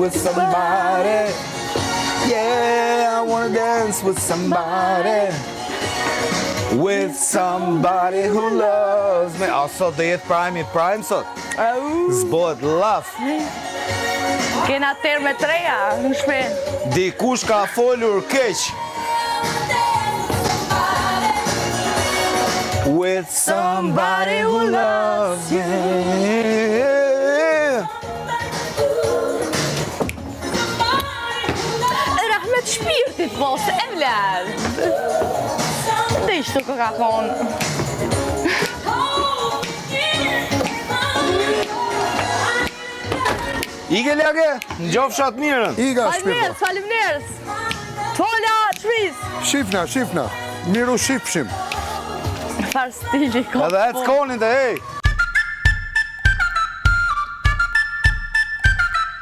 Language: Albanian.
with somebody. Yeah, I wanna dance with somebody. With somebody who loves me. A sot dhe jetë prime sot. Zbohet laf. Kena terme treja në shpinë. Dikush ka folur keq. With somebody who loves me. Rahmet shpirtit mos, e vlerë. Dhe ishtu ka thonë. Ike lage, në gjofshat mirën. Iga shpirë. Faleminderit. Tola Tris. Shifna. Miru shifshim. Far stili ka. Edhe e të konin të hej.